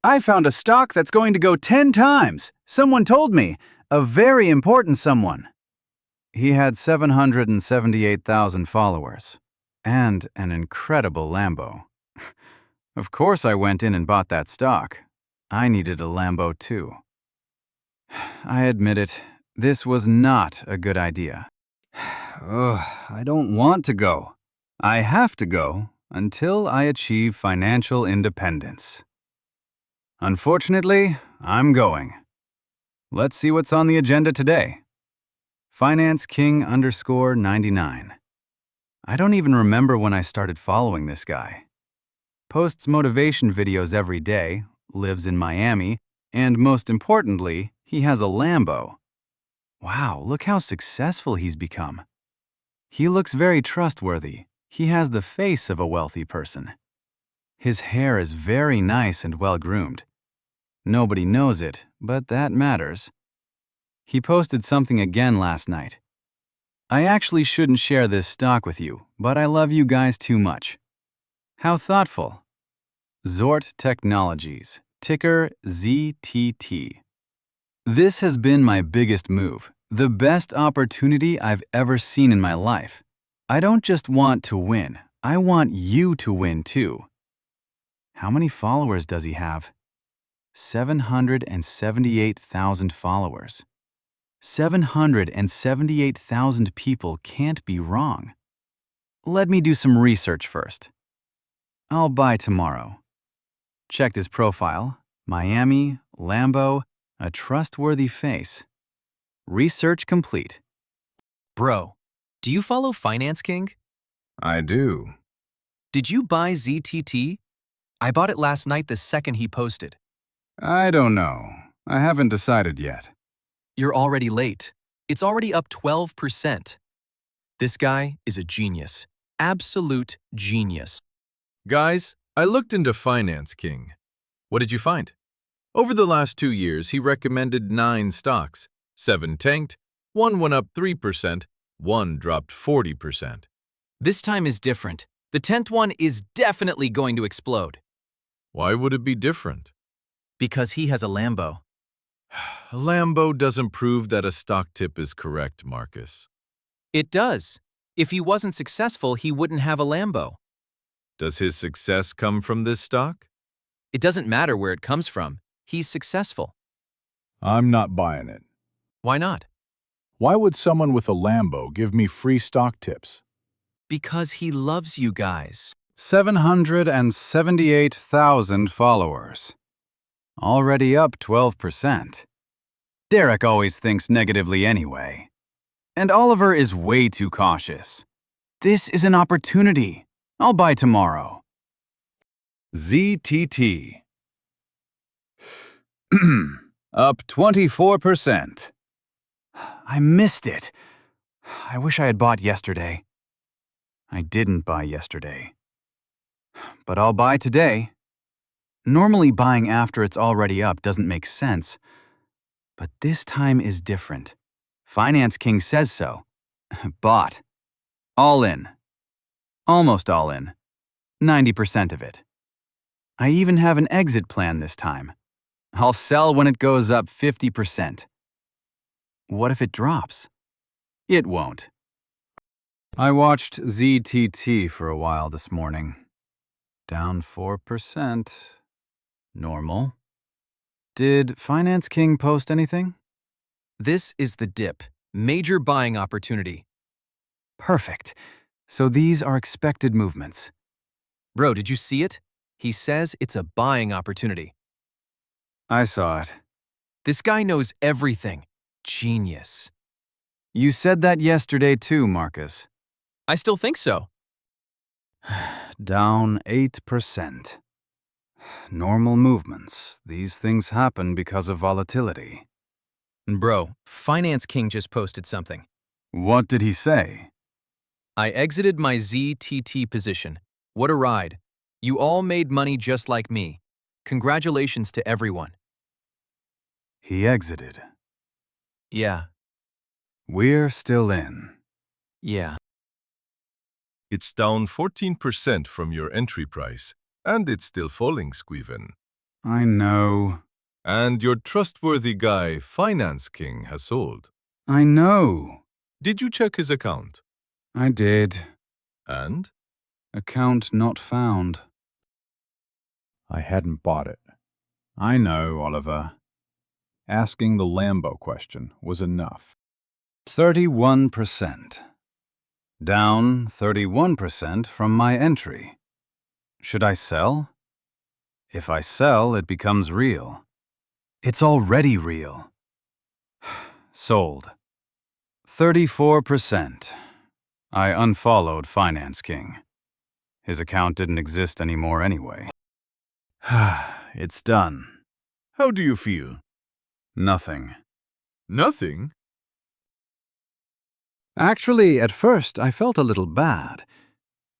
I found a stock that's going to go 10 times. Someone told me. A very important someone. He had 778,000 followers. And an incredible Lambo. Of course I went in and bought that stock. I needed a Lambo too. I admit it, this was not a good idea. Ugh, I don't want to go. I have to go until I achieve financial independence. Unfortunately, I'm going. Let's see what's on the agenda today. Finance King _99. I don't even remember when I started following this guy. Posts motivation videos every day, lives in Miami, and most importantly, he has a Lambo. Wow, look how successful he's become. He looks very trustworthy. He has the face of a wealthy person. His hair is very nice and well-groomed. Nobody knows it, but that matters. He posted something again last night. I actually shouldn't share this stock with you, but I love you guys too much. How thoughtful. Zort Technologies, ticker ZTT. This has been my biggest move, the best opportunity I've ever seen in my life. I don't just want to win, I want you to win too. How many followers does he have? 778,000 followers. 778,000 people can't be wrong. Let me do some research first. I'll buy tomorrow. Checked his profile. Miami, Lambo, a trustworthy face. Research complete. Bro, do you follow Finance King? I do. Did you buy ZTT? I bought it last night the second he posted. I don't know. I haven't decided yet. You're already late. It's already up 12%. This guy is a genius. Absolute genius. Guys, I looked into Finance King. What did you find? Over the last 2 years, he recommended 9 stocks. 7 tanked, 1 went up 3%, 1 dropped 40%. This time is different. The 10th one is definitely going to explode. Why would it be different? Because he has a Lambo. A Lambo doesn't prove that a stock tip is correct, Marcus. It does. If he wasn't successful, he wouldn't have a Lambo. Does his success come from this stock? It doesn't matter where it comes from. He's successful. I'm not buying it. Why not? Why would someone with a Lambo give me free stock tips? Because he loves you guys. 778,000 followers. Already up 12%. Derek always thinks negatively anyway. And Oliver is way too cautious. This is an opportunity. I'll buy tomorrow. ZTT. Up 24%. I missed it. I wish I had bought yesterday. I didn't buy yesterday. But I'll buy today. Normally buying after it's already up doesn't make sense. But this time is different. Finance King says so. Bought. All in. Almost all in. 90% of it. I even have an exit plan this time. I'll sell when it goes up 50%. What if it drops? It won't. I watched ZTT for a while this morning. Down 4%. Normal. Did Finance King post anything? This is the dip. Major buying opportunity. Perfect. So these are expected movements. Bro, did you see it? He says it's a buying opportunity. I saw it. This guy knows everything. Genius. You said that yesterday too, Marcus. I still think so. Down 8%. Normal movements. These things happen because of volatility. Bro, Finance King just posted something. What did he say? I exited my ZTT position. What a ride. You all made money just like me. Congratulations to everyone. He exited. Yeah. We're still in. Yeah. It's down 14% from your entry price, and it's still falling, Squeven. I know. And your trustworthy guy, Finance King, has sold. I know. Did you check his account? I did. And? Account not found. I hadn't bought it. I know, Oliver. Asking the Lambo question was enough. 31%. Down 31% from my entry. Should I sell? If I sell, it becomes real. It's already real. Sold. 34%. I unfollowed Finance King. His account didn't exist anymore anyway. It's done. How do you feel? Nothing. Nothing? Actually, at first, I felt a little bad.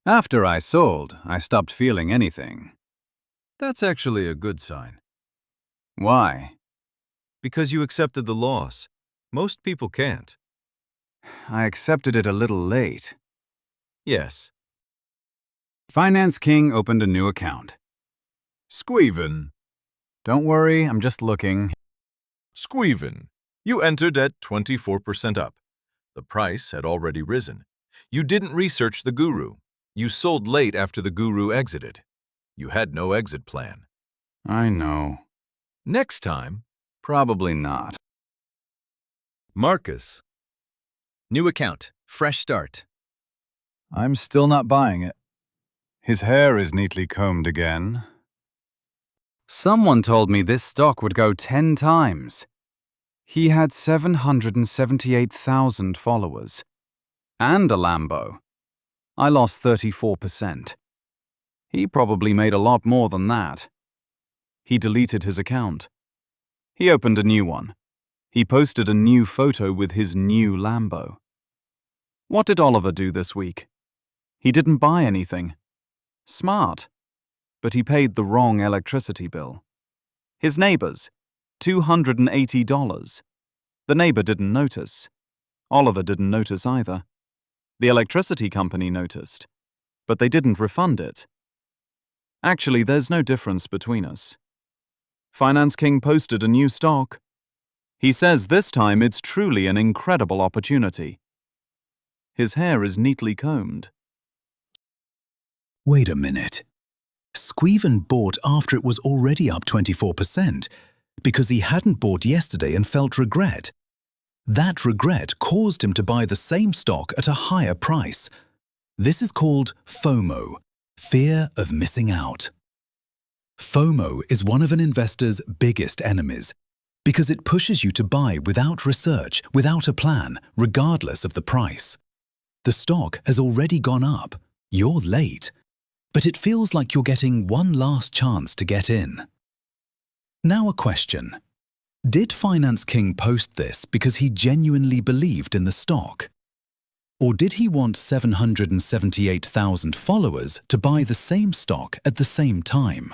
After I sold, I stopped feeling anything. That's actually a good sign. Why? Because you accepted the loss. Most people can't. I accepted it a little late. Yes. Finance King opened a new account. Squeven. Don't worry, I'm just looking. Squeven. You entered at 24% up. The price had already risen. You didn't research the guru. You sold late after the guru exited. You had no exit plan. I know. Next time, Probably not. Marcus. New account. Fresh start. I'm still not buying it. His hair is neatly combed again. Someone told me this stock would go 10 times. He had 778,000 followers. And a Lambo. I lost 34%. He probably made a lot more than that. He deleted his account. He opened a new one. He posted a new photo with his new Lambo. What did Oliver do this week? He didn't buy anything. Smart. But he paid the wrong electricity bill. His neighbors, $280. The neighbor didn't notice. Oliver didn't notice either. The electricity company noticed, but they didn't refund it. Actually, there's no difference between us. Finance King posted a new stock. He says this time it's truly an incredible opportunity. His hair is neatly combed. Wait a minute. Squeven bought after it was already up 24% because he hadn't bought yesterday and felt regret. That regret caused him to buy the same stock at a higher price. This is called FOMO, fear of missing out. FOMO is one of an investor's biggest enemies because it pushes you to buy without research, without a plan, regardless of the price. The stock has already gone up. You're late. But it feels like you're getting one last chance to get in. Now a question. Did Finance King post this because he genuinely believed in the stock? Or did he want 778,000 followers to buy the same stock at the same time?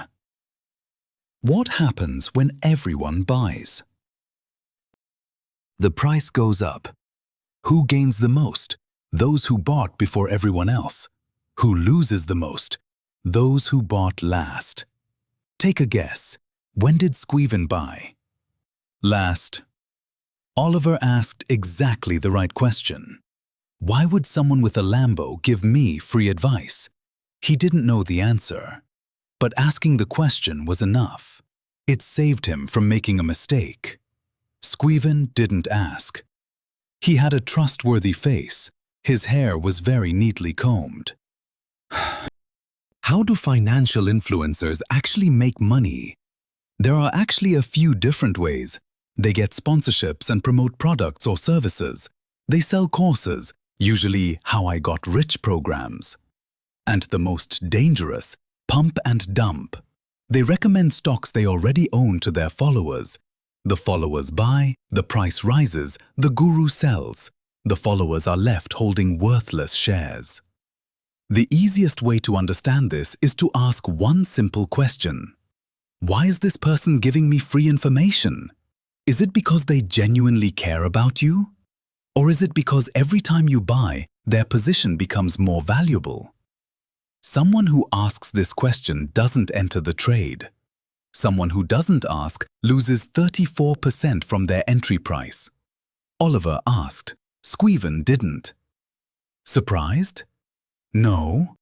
What happens when everyone buys? The price goes up. Who gains the most? Those who bought before everyone else. Who loses the most? Those who bought last. Take a guess. When did Squeven buy? Last. Oliver asked exactly the right question. Why would someone with a Lambo give me free advice? He didn't know the answer. But asking the question was enough. It saved him from making a mistake. Squeven didn't ask. He had a trustworthy face. His hair was very neatly combed. How do financial influencers actually make money? There are actually a few different ways. They get sponsorships and promote products or services. They sell courses, usually How I Got Rich programs. And the most dangerous, pump and dump. They recommend stocks they already own to their followers. The followers buy, the price rises, the guru sells. The followers are left holding worthless shares. The easiest way to understand this is to ask one simple question. Why is this person giving me free information? Is it because they genuinely care about you? Or is it because every time you buy, their position becomes more valuable? Someone who asks this question doesn't enter the trade. Someone who doesn't ask loses 34% from their entry price. Oliver asked. Squeven didn't. Surprised? No.